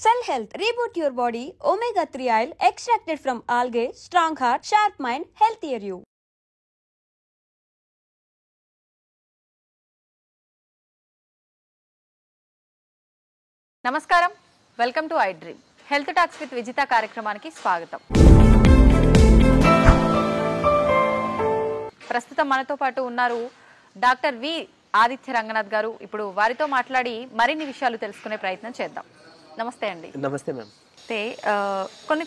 Cell Health, reboot your body, omega-3 oil extracted from algae, strong heart, sharp mind, healthier you. నమస్కారం, welcome to I dream. Health talks with Vijitha కార్యక్రమానికి స్వాగతం. ప్రస్తుతం మనతో పాటు ఉన్నారు doctor V Aditya Ranganath గారు. ఇప్పుడు వారితో మాట్లాడి మరిన్ని విషయాలు తెలుసుకునే ప్రయత్నం చేద్దాం. నమస్తే అండి. నమస్తే మ్యామ్. అయితే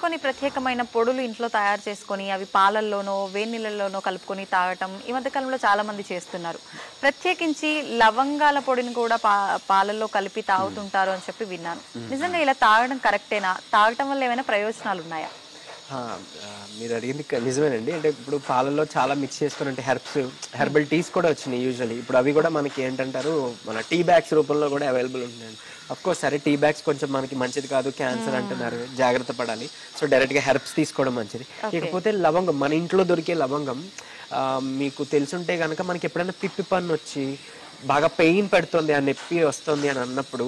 కొన్ని ప్రత్యేకమైన పొడులు ఇంట్లో తయారు చేసుకొని అవి పాలల్లోనో వేడి నీళ్ళల్లోనో కలుపుకొని తాగటం ఈ మధ్యకాలంలో చాలా మంది చేస్తున్నారు. ప్రత్యేకించి లవంగాల పొడిని కూడా పాలల్లో కలిపి తాగుతుంటారు అని చెప్పి విన్నాను. నిజంగా ఇలా తాగడం కరెక్టేనా? తాగటం వల్ల ఏమైనా ప్రయోజనాలు ఉన్నాయా? మీరు అడిగింది నిజమేనండి. అంటే ఇప్పుడు పాలల్లో చాలా మిక్స్ చేసుకుని అంటే హెర్బల్ టీస్ కూడా వచ్చినాయి యూజువల్లీ. ఇప్పుడు అవి కూడా మనకి ఏంటంటారు మన టీ బ్యాగ్స్ రూపంలో కూడా అవైలబుల్ ఉంటున్నాయి. అఫ్కోర్స్ సరే టీ బ్యాగ్స్ కొంచెం మనకి మంచిది కాదు, క్యాన్సర్ అంటున్నారు, జాగ్రత్త పడాలి. సో డైరెక్ట్గా హెర్బ్స్ తీసుకోవడం మంచిది. ఇకపోతే లవంగం, మన ఇంట్లో దొరికే లవంగం మీకు తెలుసుంటే కనుక మనకి ఎప్పుడైనా పిప్పి పన్ను వచ్చి బాగా పెయిన్ పెడుతుంది, ఆ నొప్పి వస్తుంది అని అన్నప్పుడు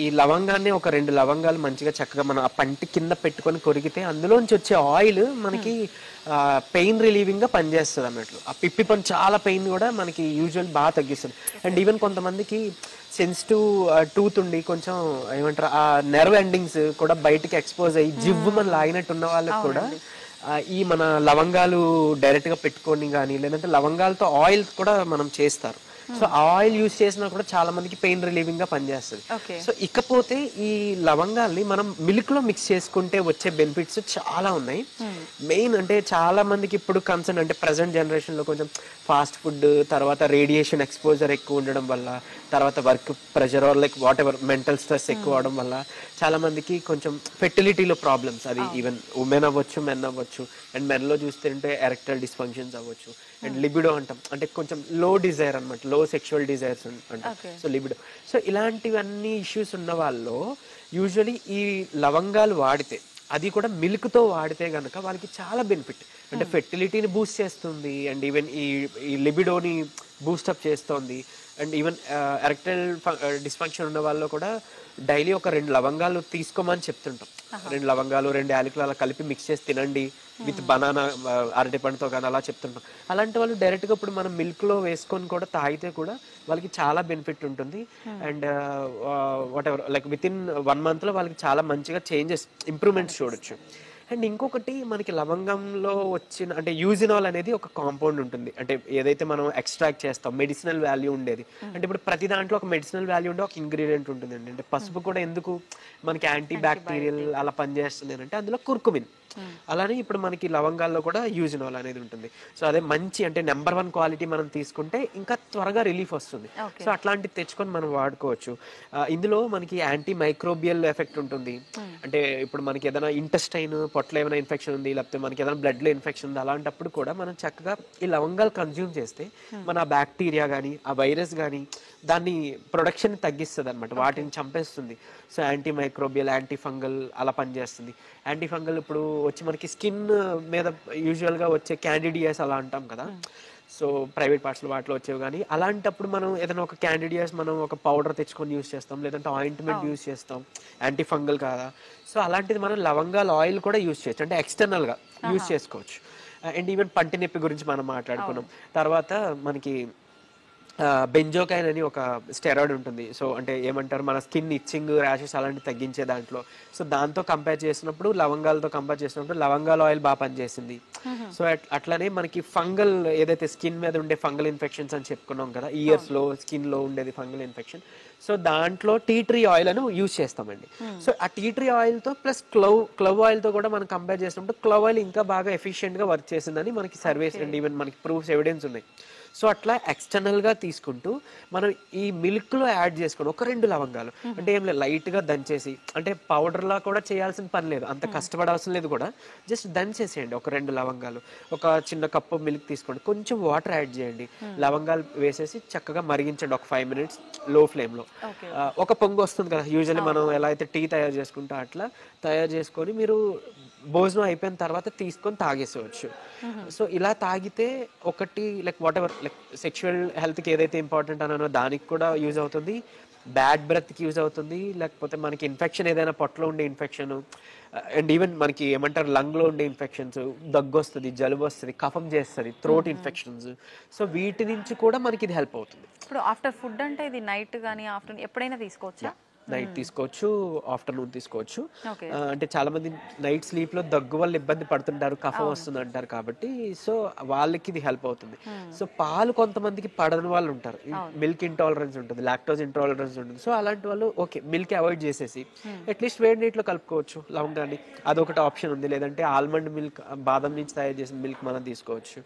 ఈ లవంగాన్ని ఒక 2 లవంగాలు మంచిగా చక్కగా మనం ఆ పంటి కింద పెట్టుకొని కొరికితే అందులోంచి వచ్చే ఆయిల్ మనకి పెయిన్ రిలీవింగ్గా పనిచేస్తుంది అన్నట్లు. ఆ పిప్పి పన్ను చాలా పెయిన్ కూడా మనకి యూజువల్ బాగా తగ్గిస్తుంది. అండ్ ఈవెన్ కొంతమందికి సెన్సిటివ్ టూత్ ఉండి కొంచెం ఏమంటారు ఆ నెర్వ్ ఎండింగ్స్ కూడా బయటికి ఎక్స్పోజ్ అయ్యి జివ్వు మన లాగినట్టు ఉన్న వాళ్ళకి కూడా ఈ మన లవంగాలు డైరెక్ట్గా పెట్టుకొని కానీ లేదంటే లవంగాలతో ఆయిల్ కూడా మనం చేస్తారు. సో ఆయిల్ యూజ్ చేసినా కూడా చాలా మందికి పెయిన్ రిలీవింగ్ గా పనిచేస్తుంది. సో ఇకపోతే ఈ లవంగాల్ని మనం మిల్క్ లో మిక్స్ చేసుకుంటే వచ్చే బెనిఫిట్స్ చాలా ఉన్నాయి. మెయిన్ అంటే చాలా మందికి ఇప్పుడు కన్సర్న్ అంటే ప్రజెంట్ జనరేషన్ లో కొంచెం ఫాస్ట్ ఫుడ్, తర్వాత రేడియేషన్ ఎక్స్పోజర్ ఎక్కువ ఉండడం వల్ల, తర్వాత work pressure or like whatever mental stress ఎక్కువ అవడం వల్ల చాలా మందికి కొంచెం ఫెర్టిలిటీలో ప్రాబ్లమ్స్, అది ఈవెన్ ఉమెన్ అవ్వచ్చు, మెన్ అవ్వచ్చు. అండ్ మెన్లో చూస్తుంటే ఎరెక్టైల్ డిస్ఫంక్షన్స్ అవ్వచ్చు. అండ్ లిబిడో అంటాం, అంటే కొంచెం లో డిజైర్ అనమాట, లో సెక్షువల్ డిజైర్స్ అంటాం. So libido. సో ఇలాంటివన్నీ ఇష్యూస్ ఉన్న వాళ్ళు యూజువలీ ఈ లవంగాలు వాడితే, అది కూడా మిల్క్తో వాడితే కనుక వాళ్ళకి చాలా బెనిఫిట్. అంటే ఫెర్టిలిటీని బూస్ట్ చేస్తుంది, అండ్ ఈవెన్ ఈ లిబిడోని బూస్టప్ చేస్తుంది. అండ్ ఈవెన్ ఎరెక్టైల్ డిస్ఫంక్షన్ ఉన్న వాళ్ళు కూడా డైలీ ఒక 2 లవంగాలు తీసుకోమని చెప్తుంటాం. 2 లవంగాలు 2 యాలకులు అలా కలిపి మిక్స్ చేసి తినండి విత్ బనానా, అరటి పండుతో కానీ అలా చెప్తుంటాం. అలాంటి వాళ్ళు డైరెక్ట్గా ఇప్పుడు మనం మిల్క్లో వేసుకొని కూడా తాగితే కూడా వాళ్ళకి చాలా బెనిఫిట్ ఉంటుంది. And what ever like with in 1 monthలో వాళ్ళకి చాలా మంచిగా చేంజెస్, ఇంప్రూవ్మెంట్స్ చూడొచ్చు. అండ్ ఇంకొకటి మనకి లవంగంలో వచ్చిన అంటే యూజినాల్ అనేది ఒక కాంపౌండ్ ఉంటుంది. అంటే ఏదైతే మనం ఎక్స్ట్రాక్ట్ చేస్తాం మెడిసినల్ వాల్యూ ఉండేది. అంటే ఇప్పుడు ప్రతి దాంట్లో ఒక మెడిసినల్ వాల్యూ ఉండే ఒక ఇంగ్రీడియంట్ ఉంటుందండి. అంటే పసుపు కూడా ఎందుకు మనకి యాంటీ బ్యాక్టీరియల్ అలా పనిచేస్తుంది అంటే అందులో కుర్కుమిన్. అలానే ఇప్పుడు మనకి లవంగాల్లో కూడా యూజినాల్ అనేది ఉంటుంది. సో అదే మంచి అంటే నెంబర్ 1 క్వాలిటీ మనం తీసుకుంటే ఇంకా త్వరగా రిలీఫ్ వస్తుంది. సో అట్లాంటివి తెచ్చుకొని మనం వాడుకోవచ్చు. ఇందులో మనకి యాంటీ మైక్రోబియల్ ఎఫెక్ట్ ఉంటుంది. అంటే ఇప్పుడు మనకి ఏదైనా ఇంటెస్టైన్ పొట్టలో ఏమైనా ఇన్ఫెక్షన్ ఉంది, లేకపోతే మనకి ఏదైనా బ్లడ్లో ఇన్ఫెక్షన్ ఉంది, అలాంటప్పుడు కూడా మనం చక్కగా ఈ లవంగాలు కన్జ్యూమ్ చేస్తే మన బ్యాక్టీరియా కానీ ఆ వైరస్ కానీ దాన్ని ప్రొడక్షన్ తగ్గిస్తుంది అనమాట, వాటిని చంపేస్తుంది. So anti microbial, anti fungal అలా పనిచేస్తుంది. యాంటీ ఫంగల్ ఇప్పుడు వచ్చి మనకి స్కిన్ మీద యూజువల్గా వచ్చే క్యాండిడియాస్ అలా అంటాం కదా, సో ప్రైవేట్ పార్ట్స్లో వాటిలో వచ్చేవి. కానీ అలాంటప్పుడు మనం ఏదైనా ఒక క్యాండిడియాస్ మనం ఒక పౌడర్ తెచ్చుకొని యూజ్ చేస్తాం, లేదంటే ఆయింట్మెంట్ యూజ్ చేస్తాం, యాంటీ ఫంగల్ కాదా. సో అలాంటిది మనం లవంగాల ఆయిల్ కూడా యూజ్ చేయొచ్చు, అంటే ఎక్స్టర్నల్గా యూజ్ చేసుకోవచ్చు. అండ్ ఈవెన్ పంటి నొప్పి గురించి మనం మాట్లాడుకున్నాం. తర్వాత మనకి బెంజోకైన్ అని ఒక స్టెరాయిడ్ ఉంటుంది. సో అంటే ఏమంటారు మన స్కిన్ ఇచ్చింగ్, ర్యాషెస్ అలాంటివి తగ్గించే దాంట్లో. సో దాంతో కంపేర్ చేసినప్పుడు లవంగాలతో కంపేర్ చేసినప్పుడు లవంగాల ఆయిల్ బాగా పనిచేసింది. సో అట్లానే మనకి ఫంగల్ ఏదైతే స్కిన్ మీద ఉండే ఫంగల్ ఇన్ఫెక్షన్స్ అని చెప్పుకున్నాం కదా, ఇయర్స్లో స్కిన్లో ఉండేది ఫంగల్ ఇన్ఫెక్షన్. సో దాంట్లో టీ ట్రీ ఆయిల్ అని యూజ్ చేస్తామండి. సో ఆ టీ ట్రీ ఆయిల్తో ప్లస్ క్లవ్ ఆయిల్తో కూడా మనం కంపేర్ చేసినప్పుడు క్లవ్ ఆయిల్ ఇంకా బాగా ఎఫిషియెంట్గా వర్క్ చేసిందని మనకి సర్వేస్ అండ్ ఈవెన్ మనకి ప్రూఫ్స్, ఎవిడెన్స్ ఉన్నాయి. సో అట్లా ఎక్స్టర్నల్గా తీసుకుంటూ మనం ఈ మిల్క్లో యాడ్ చేసుకుని ఒక 2 లవంగాలు, అంటే ఏం లేదు లైట్గా దంచేసి, అంటే పౌడర్లా కూడా చేయాల్సిన పని లేదు, అంత కష్టపడాల్సిన లేదు కూడా, జస్ట్ దంచేసేయండి. ఒక 2 లవంగాలు, ఒక చిన్న కప్పు మిల్క్ తీసుకోండి, కొంచెం వాటర్ యాడ్ చేయండి, లవంగాలు వేసేసి చక్కగా మరిగించండి ఒక 5 minutes లో ఫ్లేమ్లో. ఒక పొంగు వస్తుంది కదా యూజువల్లీ మనం ఎలా అయితే టీ తయారు చేసుకుంటా అట్లా తయారు చేసుకొని మీరు భోజనం అయిపోయిన తర్వాత తీసుకొని తాగేసేవచ్చు. సో ఇలా తాగితే ఒకటి like what ever like sexual హెల్త్కి ఏదైతే ఇంపార్టెంట్ అన్నానో దానికి కూడా యూజ్ అవుతుంది. బ్యాడ్ బ్రెత్కి యూజ్ అవుతుంది, లేకపోతే మనకి ఇన్ఫెక్షన్ ఏదైనా పొట్టలో ఉండే ఇన్ఫెక్షన్ అండ్ ఈవెన్ మనకి ఏమంటారు లంగ్లో ఉండే ఇన్ఫెక్షన్స్, దగ్గు వస్తుంది, జలుబు వస్తుంది, కఫం చేస్తుంది, థ్రోట్ ఇన్ఫెక్షన్స్. సో వీటి నుంచి కూడా మనకి ఇది హెల్ప్ అవుతుంది. ఇప్పుడు ఆఫ్టర్ ఫుడ్ అంటే ఇది నైట్ కానీ ఆఫ్టర్నూన్ ఎప్పుడైనా తీసుకోవచ్చా? నైట్ తీసుకోవచ్చు, ఆఫ్టర్నూన్ తీసుకోవచ్చు. ఓకే. అంటే చాలా మంది నైట్ స్లీప్ లో దగ్గు వల్ల ఇబ్బంది పడుతుంటారు, కఫం వస్తుంది అంటారు కాబట్టి సో వాళ్ళకి ఇది హెల్ప్ అవుతుంది. సో పాలు కొంతమందికి పడని వాళ్ళు ఉంటారు, మిల్క్ ఇంటాలరెన్స్ ఉంటుంది, లాక్టోజ్ ఇంటాలరెన్స్ ఉంటుంది. సో అలాంటి వాళ్ళు ఓకే మిల్క్ అవాయిడ్ చేసేసి అట్లీస్ట్ వేడి నీటిలో కలుపుకోవచ్చు లవంగాన్ని, అదొకటి ఆప్షన్ ఉంది. లేదంటే ఆల్మండ్ మిల్క్, బాదం నుంచి తయారు చేసిన మిల్క్ మనం తీసుకోవచ్చు.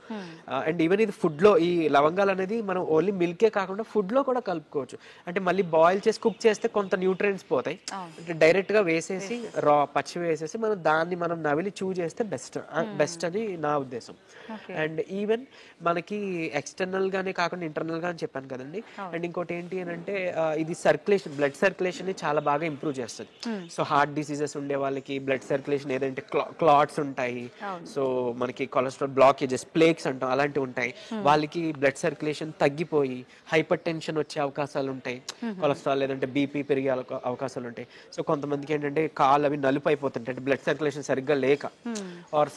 అండ్ ఈవెన్ ఇది ఫుడ్ లో ఈ లవంగాలు అనేది మనం ఓన్లీ మిల్కే కాకుండా ఫుడ్ లో కూడా కలుపుకోవచ్చు. అంటే మళ్ళీ బాయిల్ చేసి కుక్ చేస్తే కొంత న్యూట్రియన్స్ పోతాయి, అంటే డైరెక్ట్ గా వేసేసి రా పచ్చి వేసేసి మనం నవిలి చూ చేస్తే బెస్ట్ అని నా ఉద్దేశం. అండ్ ఈవెన్ మనకి ఎక్స్టర్నల్ గానే కాకుండా ఇంటర్నల్ గా అని చెప్పాను కదండి. అండ్ ఇంకోటి ఏంటి అని అంటే ఇది సర్క్యులేషన్, బ్లడ్ సర్క్యులేషన్ ని చాలా బాగా ఇంప్రూవ్ చేస్తుంది. సో హార్ట్ డిసీజెస్ ఉండే వాళ్ళకి బ్లడ్ సర్క్యులేషన్ ఏదంటే క్లాట్స్ ఉంటాయి, సో మనకి కొలెస్ట్రాల్ బ్లాకేజెస్, ప్లేక్స్ అంటాం అలాంటివి ఉంటాయి, వాళ్ళకి బ్లడ్ సర్క్యులేషన్ తగ్గిపోయి హైపర్ టెన్షన్ వచ్చే అవకాశాలు ఉంటాయి, కొలెస్ట్రాల్ లేదంటే బీపీ పెరిగే అవకాశాలు ఉంటాయి. సో కొంతమందికి ఏంటంటే కాళ్ళు అవి నలుపు అయిపోతుంటాయి, అంటే బ్లడ్ సర్క్యులేషన్ సరిగ్గా లేక, ఆర్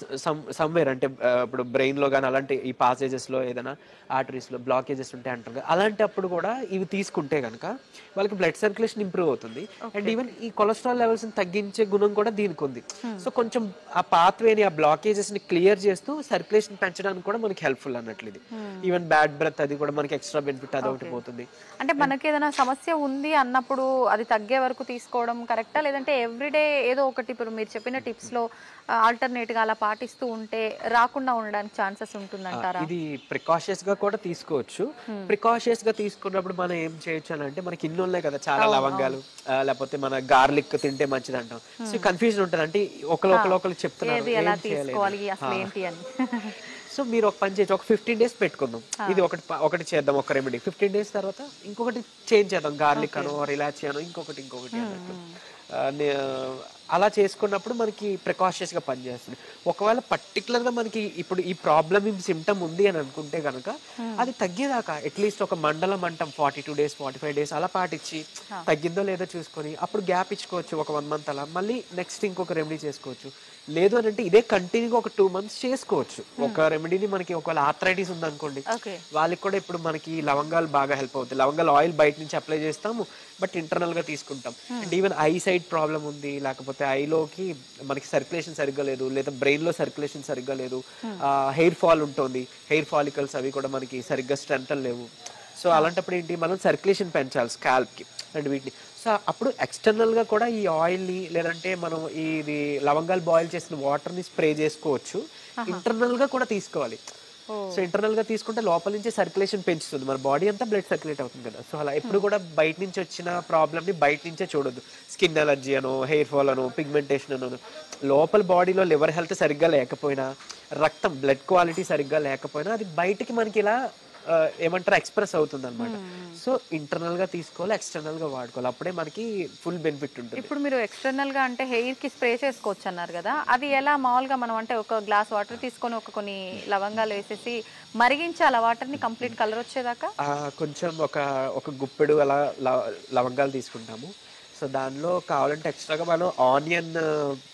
సమ్వేర్ అంటే ఇప్పుడు బ్రెయిన్ లో కానీ అలాంటి ఈ పాసేజెస్ లో ఏదైనా ఆర్టరీస్ లో బ్లాకేజెస్ ఉంటాయి అంటారు. అలాంటప్పుడు కూడా ఇవి తీసుకుంటే కనుక వాళ్ళకి బ్లడ్ సర్క్యులేషన్ ఇంప్రూవ్ అవుతుంది. అండ్ ఈవెన్ ఈ కొలెస్ట్రాల్ లెవెల్స్ ని తగ్గించే గుణం కూడా దీనికి ఉంది. సో కొంచెం ఆ పాత్వేని, ఆ బ్లాకేజెస్ ని క్లియర్ చేస్తూ సర్క్యులేషన్ పెంచడానికి కూడా మనకి హెల్ప్ఫుల్ అన్నట్లు ఇది. ఈవెన్ బ్యాడ్ బ్రెత్ అది కూడా మనకి ఎక్స్ట్రా బెనిఫిట్ అదొకటి పోతుంది. అంటే మనకి ఏదైనా సమస్య ఉంది అన్నప్పుడు అది తగ్గే వరకు తీసుకోవడం కరెక్టా, లేదంటే ఎవ్రీడే ఏదో ఒకటి ఇప్పుడు మీరు చెప్పిన టిప్స్ లో ఆల్టర్నేట్ గా అలా పాటిస్తూ ఉంటే రాకుండా ఉండడానికి ఛాన్సెస్ ఉంటుందంటారా? ఇది ప్రికాషియస్ గా కూడా తీసుకోవచ్చు. ప్రికాషియస్ గా తీసుకున్నప్పుడు మనం ఏం చేయొచ్చు అని అంటే మనకి ఇన్ని ఉన్నాయి కదా చాలా లవంగాలు, లేకపోతే మన గార్లిక్ తింటే మంచిది అంటాం. సో కన్ఫ్యూజన్ ఉంటుంది, అంటే ఒకళ్ళు చెప్తున్నారు ఏం చేయాలి. సో మీరు ఒక పని చేయొచ్చు, ఒక 15 days పెట్టుకుందాం, ఇది ఒకటి చేద్దాం, ఒక రెమెడీ. 15 days తర్వాత ఇంకొకటి చేంజ్ చేద్దాం, గార్లిక్ అనో ఇలాచి అనో ఇంకొకటి అన్నట్టు. అలా చేసుకున్నప్పుడు మనకి ప్రికాషియస్ గా పనిచేస్తుంది. ఒకవేళ పర్టికులర్ గా మనకి ఇప్పుడు ఈ ప్రాబ్లమ్ సిమ్టమ్ ఉంది అని అనుకుంటే కనుక అది తగ్గేదాకా అట్లీస్ట్ ఒక మండలం అంటాం 42 days 45 days అలా పాటించి తగ్గిందో లేదో చూసుకొని అప్పుడు గ్యాప్ ఇచ్చుకోవచ్చు, ఒక 1 month అలా మళ్ళీ నెక్స్ట్ ఇంకొక రెమెడీ చేసుకోవచ్చు. లేదు అని అంటే ఇదే కంటిన్యూగా ఒక 2 months చేసుకోవచ్చు. ఒక రెమెడీని మనకి ఒకవేళ ఆర్థరైటిస్ ఉందనుకోండి, వాళ్ళకి కూడా ఇప్పుడు మనకి లవంగాలు బాగా హెల్ప్ అవుతాయి. లవంగాలు ఆయిల్ బయట నుంచి అప్లై చేస్తాము, బట్ ఇంటర్నల్ గా తీసుకుంటాం. And even I side problem ఉంది, లేకపోతే ఐలోకి మనకి సర్క్యులేషన్ సరిగ్గా లేదు, లేదా బ్రెయిన్ లో సర్క్యులేషన్ సరిగ్గా లేదు, హెయిర్ ఫాల్ ఉంటుంది, హెయిర్ ఫాలికల్స్ అవి కూడా మనకి సరిగ్గా స్ట్రెంత్ లేవు. సో అలాంటప్పుడు ఏంటి, మనం సర్క్యులేషన్ పెంచాలి స్కాల్ప్ కి అండ్ వీటిని. సో అప్పుడు ఎక్స్టర్నల్ గా కూడా ఈ ఆయిల్ ని లేదంటే మనం ఇది లవంగాలు బాయిల్ చేసిన వాటర్ ని స్ప్రే చేసుకోవచ్చు. ఇంటర్నల్ గా కూడా తీసుకోవాలి. సో ఇంటర్నల్ గా తీసుకుంటే లోపల నుంచి సర్క్యులేషన్ పెంచుతుంది, మన బాడీ అంతా బ్లడ్ సర్క్యులేట్ అవుతుంది కదా. సో అలా ఎప్పుడు కూడా బయట నుంచి వచ్చిన ప్రాబ్లమ్ ని బయట నుంచే చూడొద్దు. స్కిన్ అలర్జీ అనో, హెయిర్ ఫాల్ అనో, పిగ్మెంటేషన్ అనో, లోపల బాడీలో లివర్ హెల్త్ సరిగ్గా లేకపోయినా, రక్తం బ్లడ్ క్వాలిటీ సరిగ్గా లేకపోయినా అది బయటికి మనకి ఇలా ఏమంటారు ఎక్స్ప్రెస్ అవుతుంది అనమాట. సో ఇంటర్నల్ గా తీసుకోవాలి, ఎక్స్టర్నల్ గా వాడుకోవాలి, అప్పుడే మనకి ఫుల్ బెనిఫిట్ ఉంటుంది. ఇప్పుడు మీరు ఎక్స్టర్నల్ గా అంటే హెయిర్ కి స్ప్రే చేసుకోవచ్చు అన్నారు కదా, అది ఎలా మామూలుగా మనం అంటే ఒక గ్లాస్ వాటర్ తీసుకొని కొన్ని లవంగాలు వేసేసి మరిగించాలి వాటర్ ని కంప్లీట్ కలర్ వచ్చేదాకా? కొంచెం ఒక గుప్పెడు అలా లవంగాలు తీసుకుంటాము. సో దానిలో కావాలంటే ఎక్స్ట్రాగా మనం ఆనియన్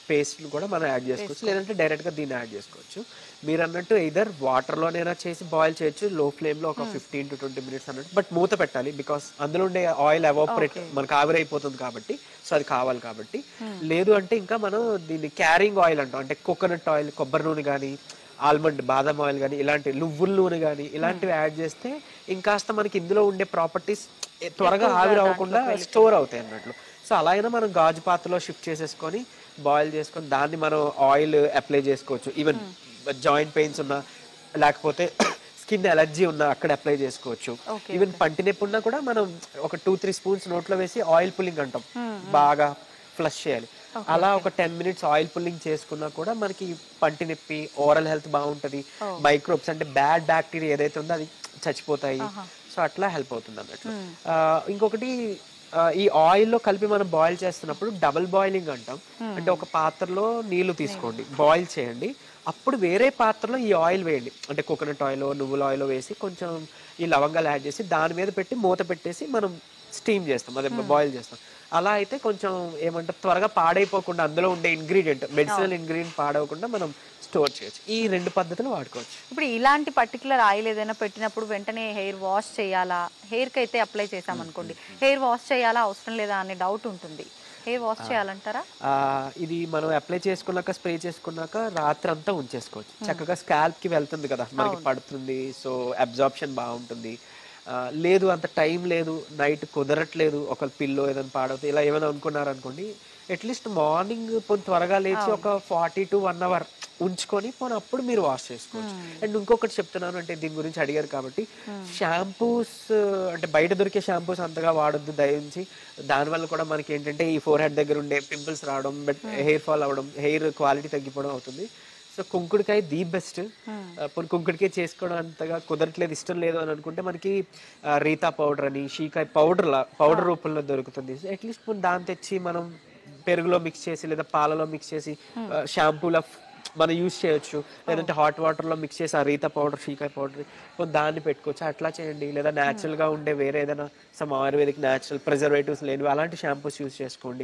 పేస్ట్ కూడా మనం యాడ్ చేసుకోవచ్చు, లేదంటే డైరెక్ట్ గా దీన్ని యాడ్ చేసుకోవచ్చు. మీరు అన్నట్టు ఎయిదర్ వాటర్లోనైనా చేసి బాయిల్ చేయొచ్చు, లో ఫ్లేమ్లో ఒక 15 to 20 minutes అన్నట్టు, బట్ మూత పెట్టాలి, బికాస్ అందులో ఉండే ఆయిల్ ఎవాపరేట్ మనకు ఆవిరైపోతుంది కాబట్టి. సో అది కావాలి కాబట్టి. లేదు అంటే ఇంకా మనం దీన్ని క్యారింగ్ ఆయిల్ అంటాం, అంటే కోకోనట్ ఆయిల్, కొబ్బరి నూనె కానీ, ఆల్మండ్ బాదం ఆయిల్ కానీ, ఇలాంటి నువ్వుల నూనె కానీ ఇలాంటివి యాడ్ చేస్తే ఇంకాస్త మనకి ఇందులో ఉండే ప్రాపర్టీస్ త్వరగా ఆవిరి అవ్వకుండా స్టోర్ అవుతాయి అన్నట్లు. సో అలా అయినా మనం గాజు పాత్రలో షిఫ్ట్ చేసేసుకొని బాయిల్ చేసుకొని దాన్ని మనం ఆయిల్ అప్లై చేసుకోవచ్చు. ఈవెన్ జాయింట్ పెయిన్స్ ఉన్నా, లేకపోతే స్కిన్ అలర్జీ ఉన్నా అక్కడ అప్లై చేసుకోవచ్చు. ఈవెన్ పంటి నొప్పి ఉన్నా కూడా మనం ఒక 2-3 spoons నోట్లో వేసి ఆయిల్ పుల్లింగ్ అంటాం, బాగా ఫ్లష్ చేయాలి. అలా ఒక 10 minutes ఆయిల్ పుల్లింగ్ చేసుకున్నా కూడా మనకి పంటి నొప్పి, ఓరల్ హెల్త్ బాగుంటది, మైక్రోబ్స్ అంటే బ్యాడ్ బ్యాక్టీరియా ఏదైతే ఉందో అది చచ్చిపోతాయి. సో అట్లా హెల్ప్ అవుతుంది అన్నట్లు. ఇంకొకటి ఈ ఆయిల్లో కలిపి మనం బాయిల్ చేస్తున్నప్పుడు డబుల్ బాయిలింగ్ అంటాం, అంటే ఒక పాత్రలో నీళ్లు తీసుకోండి, బాయిల్ చేయండి, అప్పుడు వేరే పాత్రలో ఈ ఆయిల్ వేయండి, అంటే కోకోనట్ ఆయిల్, నువ్వుల ఆయిల్ వేసి కొంచెం ఈ లవంగాలు యాడ్ చేసి దాని మీద పెట్టి మూత పెట్టేసి మనం స్టీమ్ చేస్తాం, అదే బాయిల్ చేస్తాం. అలా అయితే కొంచెం ఏమంటారు త్వరగా పాడైపోకుండా అందులో ఉండే ఇంగ్రీడియంట్, మెడిసినల్ ఇంగ్రీడియంట్ పాడవకుండా మనం స్టోర్ చేయొచ్చు. ఈ 2 పద్ధతులు వాడుకోవచ్చు. ఇప్పుడు ఇలాంటి పర్టికులర్ ఆయిల్ ఏదైనా పెట్టినప్పుడు వెంటనే హెయిర్ వాష్ చేయాలా? హెయిర్కి అయితే అప్లై చేసామనుకోండి, హెయిర్ వాష్ చేయాలా అవసరం లేదా అనే డౌట్ ఉంటుంది. హెయిర్ వాష్ చేయాలంటారా? ఇది మనం అప్లై చేసుకున్నాక, స్ప్రే చేసుకున్నాక రాత్రి అంతా ఉంచేసుకోవచ్చు. చక్కగా స్కాల్ప్ కి వెళ్తుంది కదా, మనకి పడుతుంది, సో అబ్జార్ప్షన్ బాగుంటుంది. లేదు అంత టైం లేదు, నైట్ కుదరట్లేదు, ఒక పిల్లో ఏదైనా పాడవుతుంది ఇలా ఏమైనా అనుకున్నారనుకోండి, అట్లీస్ట్ మార్నింగ్ పోనీ త్వరగా లేచి ఒక 40 to 1 hour ఉంచుకొని పోనీ అప్పుడు మీరు వాష్ చేసుకోవచ్చు. అండ్ ఇంకొకటి చెప్తున్నాను, అంటే దీని గురించి అడిగారు కాబట్టి, షాంపూస్ అంటే బయట దొరికే షాంపూస్ అంతగా వాడొద్దు దయించి. దానివల్ల కూడా మనకి ఏంటంటే ఈ ఫోర్ హెడ్ దగ్గర ఉండే పింపుల్స్ రావడం, బట్ హెయిర్ ఫాల్ అవ్వడం, హెయిర్ క్వాలిటీ తగ్గిపోవడం అవుతుంది. సో కుంకుడుకాయ ది బెస్ట్. కుంకుడికాయ చేసుకోవడం అంతగా కుదరట్లేదు, ఇష్టం లేదు అని అనుకుంటే మనకి రీతా పౌడర్ అని షీకాయ పౌడర్ రూపంలో దొరుకుతుంది. అట్లీస్ట్ దాన్ని తెచ్చి మనం పెరుగులో మిక్స్ చేసి లేదా పాలలో మిక్స్ చేసి షాంపూలో మనం యూజ్ చేయొచ్చు. లేదంటే హాట్ వాటర్లో మిక్స్ చేసి ఆ రీతా పౌడర్, షీకాయ పౌడర్ దాన్ని పెట్టుకోవచ్చు. అట్లా చేయండి. లేదా న్యాచురల్గా ఉండే వేరే ఏదైనా సమ్ ఆయుర్వేదిక్ న్యాచురల్ ప్రిజర్వేటివ్స్ లేనివి అలాంటి షాంపూస్ యూజ్ చేసుకోండి.